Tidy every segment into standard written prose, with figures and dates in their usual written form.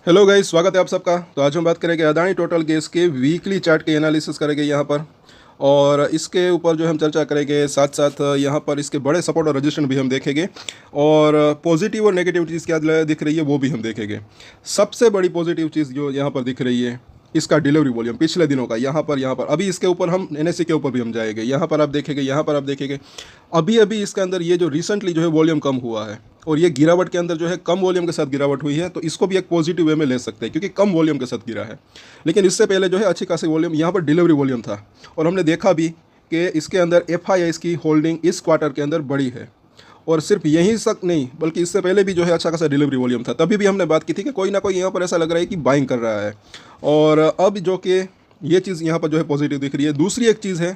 Hello guys, स्वागत है आप सबका। तो आज हम बात करेंगे अदानी टोटल गैस के वीकली चार्ट के एनालिसिस करेंगे यहाँ पर। और इसके ऊपर जो हम चर्चा करेंगे, साथ साथ यहाँ पर इसके बड़े सपोर्ट और रजिस्ट्रेशन भी हम देखेंगे। और पॉजिटिव और नेगेटिव चीज़ क्या दिख रही है वो भी हम देखेंगे। सबसे बड़ी पॉजिटिव चीज़ जो यहाँ पर दिख रही है, इसका डिलीवरी वॉल्यूम पिछले दिनों का। यहाँ पर अभी इसके ऊपर हम एनएससी के ऊपर भी हम जाएंगे। यहाँ पर आप देखेंगे, यहाँ पर आप देखेंगे अभी अभी इसके अंदर ये जो रिसेंटली जो है वॉल्यूम कम हुआ है, और ये गिरावट के अंदर जो है कम वॉल्यूम के साथ गिरावट हुई है। तो इसको भी एक पॉजिटिव वे में ले सकते हैं क्योंकि कम वॉल्यूम के साथ गिरा है। लेकिन इससे पहले जो है अच्छी खासी वॉल्यूम यहाँ पर डिलीवरी वॉल्यूम था। और हमने देखा भी कि इसके अंदर एफआईआईस की होल्डिंग इस क्वार्टर के अंदर बड़ी है। और सिर्फ यहीं तक नहीं, बल्कि इससे पहले भी जो है अच्छा खासा डिलीवरी वॉल्यूम था। तभी भी हमने बात की थी कि कोई ना कोई यहाँ पर ऐसा लग रहा है कि बाइंग कर रहा है। और अब जो कि ये चीज़ यहाँ पर जो है पॉजिटिव दिख रही है। दूसरी एक चीज़ है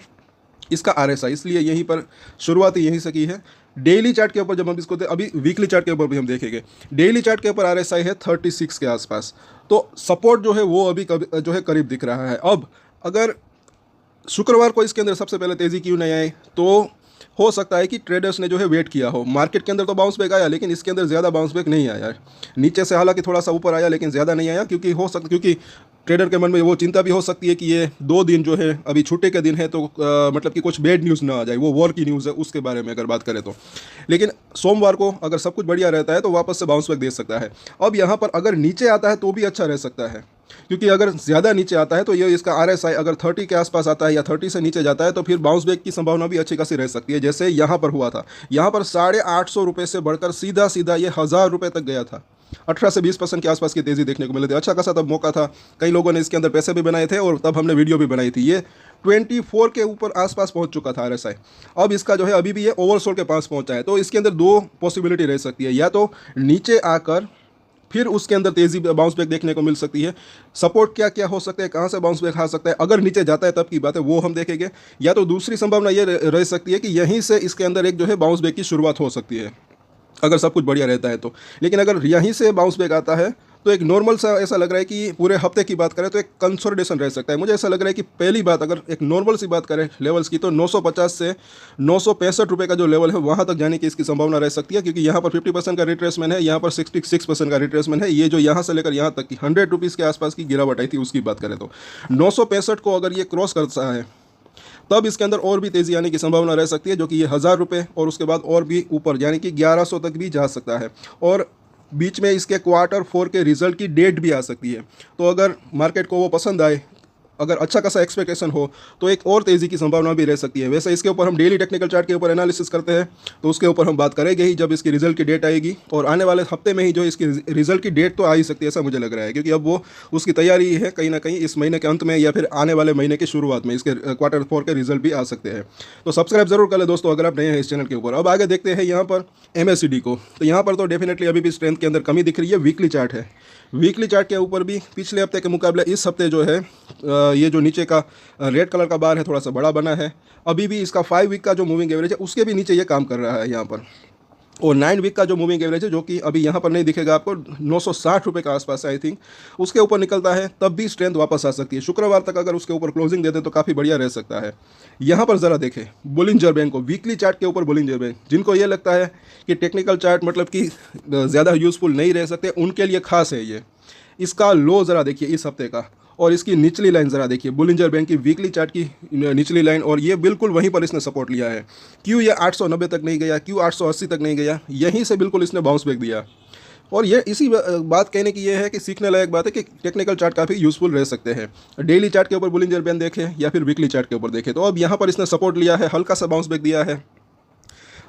इसका आरएसआई, इसलिए यहीं पर शुरुआत यहीं से की है। डेली चार्ट के ऊपर जब हम इसको अभी वीकली चार्ट के ऊपर भी हम देखेंगे, डेली चार्ट के ऊपर आरएसआई है 36 के आसपास। तो सपोर्ट जो है वो अभी जो है करीब दिख रहा है। अब अगर शुक्रवार को इसके अंदर सबसे पहले तेज़ी क्यों नहीं आई, तो हो सकता है कि ट्रेडर्स ने जो है वेट किया हो। मार्केट के अंदर तो बाउंस बैक आया, लेकिन इसके अंदर ज़्यादा बाउंस बैक नहीं आया। नीचे से हालांकि थोड़ा सा ऊपर आया, लेकिन ज़्यादा नहीं आया। क्योंकि ट्रेडर के मन में वो चिंता भी हो सकती है कि ये 2 दिन जो है अभी छुट्टी के दिन है, तो मतलब कि कुछ बैड न्यूज़ ना आ जाए। वो वॉर की न्यूज़ है, उसके बारे में अगर बात करें तो। लेकिन सोमवार को अगर सब कुछ बढ़िया रहता है तो वापस से बाउंस बैक दे सकता है। अब यहाँ पर अगर नीचे आता है तो भी अच्छा रह सकता है, क्योंकि अगर ज़्यादा नीचे आता है तो ये इसका आरएसआई अगर 30 के आसपास आता है या 30 से नीचे जाता है तो फिर बाउंस बैक की संभावना भी अच्छी खासी रह सकती है, जैसे यहाँ पर हुआ था। यहाँ पर 850 रुपये से बढ़कर सीधा सीधा ये 1000 रुपये तक गया था। 18 से 20% के आसपास की तेज़ी देखने को मिली थी। अच्छा खासा तब मौका था, कई लोगों ने इसके अंदर पैसे भी बनाए थे और तब हमने वीडियो भी बनाई थी। ये 24 के ऊपर आसपास पहुंच चुका था आरएसआई। अब इसका जो है अभी भी ये ओवरसोल्ड के पास पहुंचा है। तो इसके अंदर 2 पॉसिबिलिटी रह सकती है, या तो नीचे आकर फिर उसके अंदर तेज़ी बाउंस बैक देखने को मिल सकती है। सपोर्ट क्या क्या हो सकता है, कहाँ से बाउंस बैक आ सकता है, अगर नीचे जाता है तब की बात है, वो हम देखेंगे। या तो दूसरी संभावना ये रह सकती है कि यहीं से इसके अंदर एक जो है बाउंस बैक की शुरुआत हो सकती है, अगर सब कुछ बढ़िया रहता है तो। लेकिन अगर यहीं से बाउंस बैक आता है तो एक नॉर्मल सा ऐसा लग रहा है कि पूरे हफ्ते की बात करें तो एक कंसोलिडेशन रह सकता है। मुझे ऐसा लग रहा है कि पहली बात अगर एक नॉर्मल सी बात करें लेवल्स की, तो 950 से 965 रुपये का जो लेवल है वहाँ तक जाने की इसकी संभावना रह सकती है, क्योंकि यहाँ पर 50% का रिट्रेसमेंट है, यहाँ पर 66% का रिट्रेसमेंट है। ये जो यहाँ से लेकर यहाँ तक की 100 रुपीज़ के आसपास की गिरावट आई थी उसकी बात करें तो 965 को अगर ये क्रॉस करता है तब इसके अंदर और भी तेज़ी आने की संभावना रह सकती है, जो कि ये 1000 रुपये और उसके बाद और भी ऊपर यानी कि 1100 तक भी जा सकता है। और बीच में इसके Q4 के रिजल्ट की डेट भी आ सकती है। तो अगर मार्केट को वो पसंद आए, अगर अच्छा खासा एक्सपेक्टेशन हो, तो एक और तेज़ी की संभावना भी रह सकती है। वैसे इसके ऊपर हम डेली टेक्निकल चार्ट के ऊपर एनालिसिस करते हैं, तो उसके ऊपर हम बात करेंगे ही जब इसकी रिजल्ट की डेट आएगी। और आने वाले हफ्ते में ही जो इसकी रिजल्ट की डेट तो आ ही सकती है, ऐसा मुझे लग रहा है, क्योंकि अब वो उसकी तैयारी है कहीं ना कहीं इस महीने के अंत में या फिर आने वाले महीने की शुरुआत में इसके Q4 के रिजल्ट भी आ सकते हैं। तो सब्सक्राइब जरूर कर ले दोस्तों अगर आप नए हैं इस चैनल के ऊपर। अब आगे देखते हैं यहाँ पर MACD को। तो यहाँ पर तो डेफिनेटली अभी भी स्ट्रेंथ के अंदर कमी दिख रही है। वीकली चार्ट है, वीकली चार्ट के ऊपर भी पिछले हफ्ते के मुकाबले इस हफ्ते जो है ये जो नीचे का रेड कलर का बार है थोड़ा सा बड़ा बना है। अभी भी इसका 5 वीक का जो मूविंग एवरेज है उसके भी नीचे ये काम कर रहा है यहाँ पर। और 9 वीक का जो मूविंग एवरेज है, जो कि अभी यहाँ पर नहीं दिखेगा आपको, 960 रुपये के आसपास आई थिंक, उसके ऊपर निकलता है तब भी स्ट्रेंथ वापस आ सकती है। शुक्रवार तक अगर उसके ऊपर क्लोजिंग दे दे तो काफ़ी बढ़िया रह सकता है। यहाँ पर ज़रा देखें बोलिंजर बैंड को, वीकली चार्ट के ऊपर बोलिंजर बैंड। जिनको ये लगता है कि टेक्निकल चार्ट मतलब कि ज़्यादा यूज़फुल नहीं रह सकते, उनके लिए खास है ये। इसका लो ज़रा देखिए इस हफ्ते का, और इसकी निचली लाइन ज़रा देखिए, बोलिंजर बैंड की वीकली चार्ट की निचली लाइन, और ये बिल्कुल वहीं पर इसने सपोर्ट लिया है। क्यों ये 890 तक नहीं गया, क्यों 880 तक नहीं गया, यहीं से बिल्कुल इसने बाउंस बैक दिया। और ये इसी बात कहने की ये है कि सीखने लायक बात है कि टेक्निकल चार्ट काफ़ी यूज़फुल रह सकते हैं। डेली चार्ट के ऊपर बोलिंजर बैंड देखें या फिर वीकली चार्ट के ऊपर देखें, तो अब यहाँ पर इसने सपोर्ट लिया है, हल्का सा बाउंस बैक दिया है।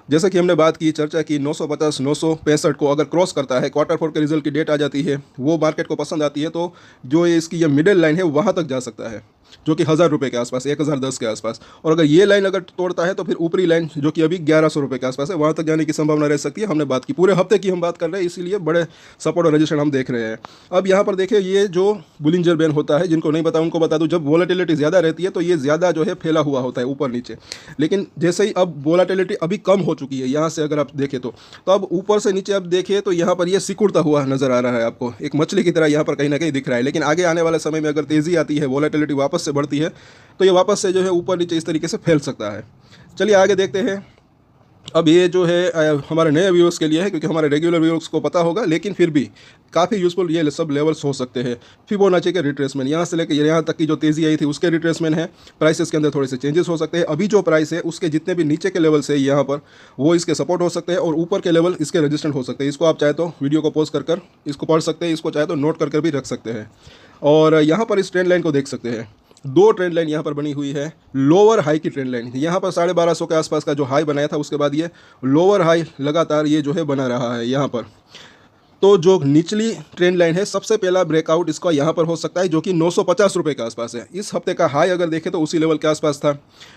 जैसे कि हमने बात की, चर्चा की, 950 965 को अगर क्रॉस करता है, Q4 के रिजल्ट की डेट आ जाती है, वो मार्केट को पसंद आती है, तो जो इसकी ये मिडिल लाइन है वहाँ तक जा सकता है, जो कि 1000 रुपये के आसपास, 1010 के आसपास। और अगर ये लाइन अगर तोड़ता है तो फिर ऊपरी लाइन जो कि अभी 1100 रुपये के आसपास है, वहाँ तक जाने की संभावना रह सकती है। हमने बात की पूरे हफ्ते की हम बात कर रहे हैं, इसीलिए बड़े सपोर्ट और रजिस्ट्रेशन हम देख रहे हैं। अब यहाँ पर देखिए ये जो बुलिंजर बैंड होता है, जिनको नहीं पता उनको बता दूँ, जब वोलेटिलिटी ज़्यादा रहती है तो ये ज़्यादा जो है फैला हुआ होता है ऊपर नीचे। लेकिन जैसे ही अब वोलेटिलिटी अभी कम हो चुकी है, यहाँ से अगर आप देखें तो अब ऊपर से नीचे आप देखिए तो यहाँ पर ये सिकुड़ता हुआ नजर आ रहा है आपको, एक मछली की तरह यहाँ पर कहीं ना कहीं दिख रहा है। लेकिन आगे आने वाले समय में अगर तेज़ी आती है, वोलेटिलिटी वापस से बढ़ती है, तो ये वापस से जो है ऊपर नीचे इस तरीके से फैल सकता है। चलिए आगे देखते हैं। अब ये जो है हमारे नए व्यूअर्स के लिए है, क्योंकि हमारे रेगुलर व्यूअर्स को पता होगा, लेकिन फिर भी काफ़ी यूज़फुल ये सब लेवल्स हो सकते हैं। फिबोनाची के रिट्रेसमेंट यहाँ से लेकर यहाँ तक की जो तेज़ी आई थी उसके रिट्रेसमेंट है। प्राइसेस के अंदर थोड़े से चेंजेस हो सकते हैं। अभी जो प्राइस है उसके जितने भी नीचे के लेवल्स है यहाँ पर, वो इसके सपोर्ट हो सकते हैं, और ऊपर के लेवल इसके रजिस्टेंट हो सकते हैं। इसको आप चाहे तो वीडियो को पॉज कर इसको पढ़ सकते हैं, इसको चाहे तो नोट कर भी रख सकते हैं। और यहाँ पर इस ट्रेंड लाइन को देख सकते हैं। दो ट्रेंड लाइन यहाँ पर बनी हुई है। लोअर हाई की ट्रेंड लाइन यहाँ पर 1250 के आसपास का जो हाई बनाया था, उसके बाद ये लोअर हाई लगातार ये जो है बना रहा है यहाँ पर। तो जो निचली ट्रेंड लाइन है, सबसे पहला ब्रेकआउट इसका यहाँ पर हो सकता है, जो कि 950 रुपये के आसपास है। इस हफ्ते का हाई अगर देखें तो उसी लेवल के आसपास था।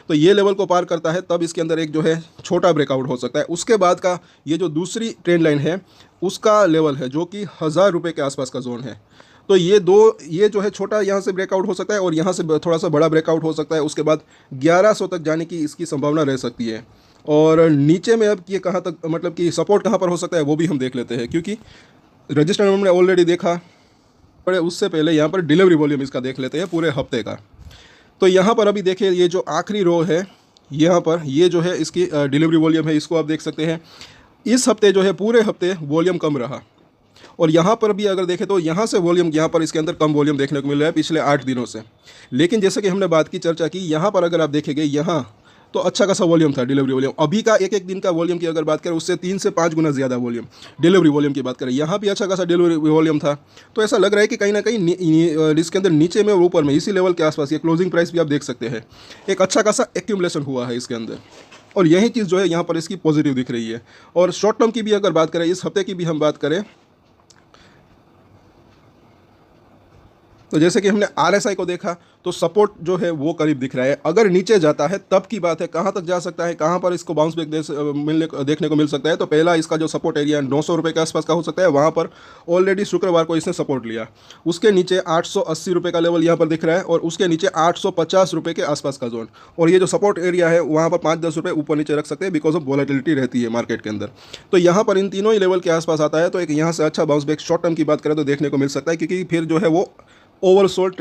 तो ये लेवल को पार करता है तब इसके अंदर एक जो है छोटा ब्रेकआउट हो सकता है। उसके बाद का ये जो दूसरी ट्रेंड लाइन है उसका लेवल है जो कि 1000 रुपये के आसपास का जोन है। तो ये जो है छोटा यहाँ से ब्रेकआउट हो सकता है, और यहाँ से थोड़ा सा बड़ा ब्रेकआउट हो सकता है। उसके बाद 1100 तक जाने की इसकी संभावना रह सकती है। और नीचे में अब ये कहाँ तक, मतलब कि सपोर्ट कहाँ पर हो सकता है वो भी हम देख लेते हैं, क्योंकि रजिस्टर हमने ऑलरेडी देखा। पर उससे पहले यहाँ पर डिलीवरी वॉल्यूम इसका देख लेते हैं पूरे हफ्ते का। तो यहाँ पर अभी देखिए, ये जो आखिरी रो है यहाँ पर, ये जो है इसकी डिलीवरी वॉल्यूम है, इसको आप देख सकते हैं। इस हफ्ते जो है पूरे हफ्ते वॉल्यूम कम रहा, और यहाँ पर भी अगर देखें तो यहाँ से वॉल्यूम, यहाँ पर इसके अंदर कम वॉल्यूम देखने को मिल रहा है पिछले 8 दिनों से। लेकिन जैसे कि हमने बात की, चर्चा की, यहाँ पर अगर आप देखेंगे यहाँ तो अच्छा खासा वॉल्यूम था, डिलीवरी वॉल्यूम। अभी का एक दिन का वॉल्यूम की अगर बात करें, उससे 3 से 5 गुना ज़्यादा वॉल्यूम डिलीवरी वॉल्यूम की बात करें। यहाँ भी अच्छा खासा डिलीवरी वॉल्यूम था। तो ऐसा लग रहा है कि कहीं ना कहीं इसके अंदर नीचे में और ऊपर में इसी लेवल के आसपास, ये क्लोजिंग प्राइस भी आप देख सकते हैं, एक अच्छा खासा एक्यूमुलेशन हुआ है इसके अंदर। और यही चीज़ जो है यहाँ पर इसकी पॉजिटिव दिख रही है। और शॉर्ट टर्म की भी अगर बात करें, इस हफ्ते की भी हम बात करें, तो जैसे कि हमने RSI को देखा तो सपोर्ट जो है वो करीब दिख रहा है। अगर नीचे जाता है तब की बात है, कहाँ तक जा सकता है, कहाँ पर इसको बाउंस बैक देखने को मिल सकता है। तो पहला इसका जो सपोर्ट एरिया 900 रुपये के आसपास का हो सकता है, वहाँ पर ऑलरेडी शुक्रवार को इसने सपोर्ट लिया। उसके नीचे 880 रुपये का लेवल यहाँ पर दिख रहा है, और उसके नीचे 850 रुपये के आसपास का जोन। और ये जो सपोर्ट एरिया है वहाँ पर 5-10 रुपये ऊपर नीचे रख सकते हैं, बिकॉज ऑफ वॉलेटिलिटी रहती है मार्केट के अंदर। तो यहाँ पर इन तीनों ही लेवल के आसपास आता है, तो एक यहाँ से अच्छा बाउंस बैक शॉर्ट टर्म की बात करें तो देखने को मिल सकता है, क्योंकि फिर जो है वो ओवरसोल्ड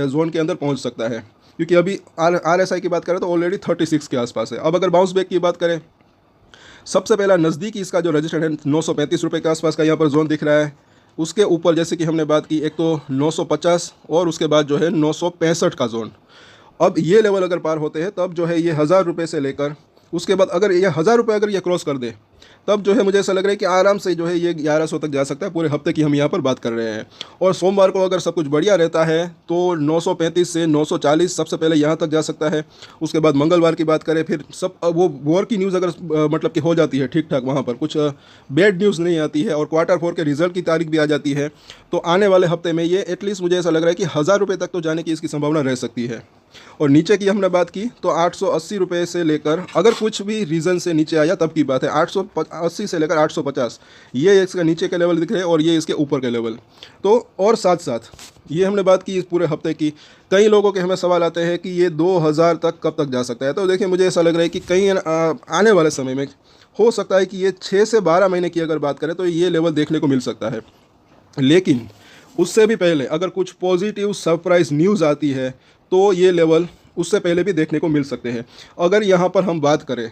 जोन के अंदर पहुंच सकता है। क्योंकि अभी RSI की बात करें तो ऑलरेडी 36 के आसपास है। अब अगर बाउंस बैक की बात करें, सबसे पहला नज़दीकी इसका जो रजिस्टर्ड है 935 रुपये के आसपास का यहाँ पर जोन दिख रहा है। उसके ऊपर जैसे कि हमने बात की, एक तो 950 और उसके बाद जो है 965 का जोन। अब ये लेवल अगर पार होते हैं तब जो है ये 1000 रुपये से लेकर, उसके बाद अगर ये 1000 रुपये अगर ये क्रॉस कर दे, तब जो है मुझे ऐसा लग रहा है कि आराम से जो है ये 1100 तक जा सकता है। पूरे हफ्ते की हम यहाँ पर बात कर रहे हैं। और सोमवार को अगर सब कुछ बढ़िया रहता है तो 935 से 940 सबसे पहले यहाँ तक जा सकता है। उसके बाद मंगलवार की बात करें, फिर सब वो वॉर की न्यूज़ अगर मतलब कि हो जाती है ठीक ठाक, वहाँ पर कुछ बैड न्यूज़ नहीं आती है, और Q4 के रिजल्ट की तारीख भी आ जाती है, तो आने वाले हफ्ते में ये एटलीस्ट मुझे ऐसा लग रहा है कि 1000 रुपये तक तो जाने की इसकी संभावना रह सकती है। और नीचे की हमने बात की तो 880 रुपये से लेकर, अगर कुछ भी रीज़न से नीचे आया तब की बात है, 880 से लेकर 850 ये इसका नीचे के लेवल दिख रहे हैं, और ये इसके ऊपर के लेवल। तो और साथ साथ ये हमने बात की इस पूरे हफ्ते की। कई लोगों के हमें सवाल आते हैं कि ये 2000 तक कब तक जा सकता है। तो देखिए, मुझे ऐसा लग रहा है कि कहीं आने वाले समय में हो सकता है कि ये 6 से 12 महीने की अगर बात करें तो ये लेवल देखने को मिल सकता है। लेकिन उससे भी पहले अगर कुछ पॉजिटिव सरप्राइज न्यूज़ आती है तो ये लेवल उससे पहले भी देखने को मिल सकते हैं। अगर यहाँ पर हम बात करें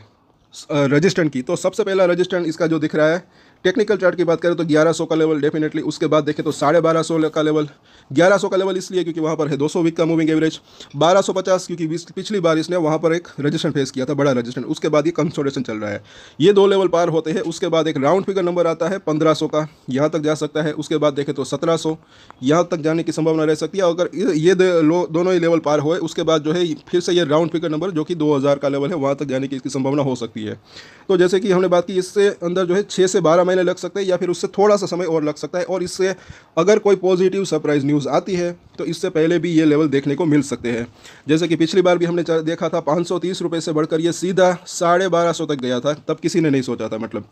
रजिस्टेंट की, तो सबसे पहला रजिस्टेंट इसका जो दिख रहा है, टेक्निकल चार्ट की बात करें तो 1100 का लेवल डेफिनेटली। उसके बाद देखें तो 1250 का लेवल, 1100 का लेवल इसलिए क्योंकि वहाँ पर है 200 वीक का मूविंग एवरेज, 1250 क्योंकि पिछली बार इसने वहाँ पर एक रजिस्टेंट फेस किया था, बड़ा रजिस्टेंट। उसके बाद ये कंसोलिडेशन चल रहा है। ये 2 लेवल पार होते हैं, उसके बाद एक राउंड फिगर नंबर आता है 1500 का, यहाँ तक जा सकता है। उसके बाद देखें तो 1700 यहाँ तक जाने की संभावना रह सकती है। अगर ये दोनों ही लेवल पार हुए, उसके बाद जो है फिर से ये राउंड फिगर नंबर जो कि 2000 का लेवल है, वहाँ तक जाने की इसकी संभावना हो सकती है। तो जैसे कि हमने बात की, इससे अंदर जो है 6 से 12 महीने लग सकते हैं, या फिर उससे थोड़ा सा समय और लग सकता है। और इससे अगर कोई पॉजिटिव सरप्राइज न्यूज़ आती है तो इससे पहले भी ये लेवल देखने को मिल सकते हैं। जैसे कि पिछली बार भी हमने देखा था 530 रुपये से बढ़कर ये सीधा 1250 तक गया था, तब किसी ने नहीं सोचा था मतलब।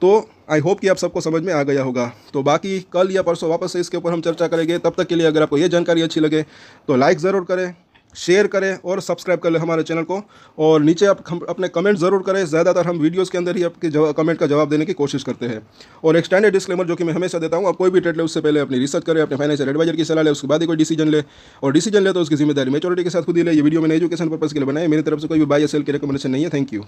तो आई होप कि आप सबको समझ में आ गया होगा। तो बाकी कल या परसों वापस से इसके ऊपर हम चर्चा करेंगे। तब तक के लिए अगर आपको ये जानकारी अच्छी लगे तो लाइक ज़रूर करें, शेयर करें और सब्सक्राइब कर लें हमारे चैनल को। और नीचे आप अपने कमेंट ज़रूर करें। ज़्यादातर हम वीडियोस के अंदर ही आपके कमेंट का जवाब देने की कोशिश करते हैं। और एक स्टैंडर्ड डिस्क्लेमर जो कि मैं हमेशा देता हूं, आप कोई भी ट्रेड ले उससे पहले अपनी रिसर्च करें, अपने फाइनेंशियल एडवाइजर की सलाह ले, उसके बाद ही कोई डिसीजन ले। और डिसीजन ले तो उसकी जिम्मेदारी मैच्योरिटी के साथ खुद ही ले। ये वीडियो मैंने एजुकेशन पर्पस के लिए बनाया, मेरी तरफ से कोई भी बाय या सेल की रिकमेंडेशन नहीं है। Thank you.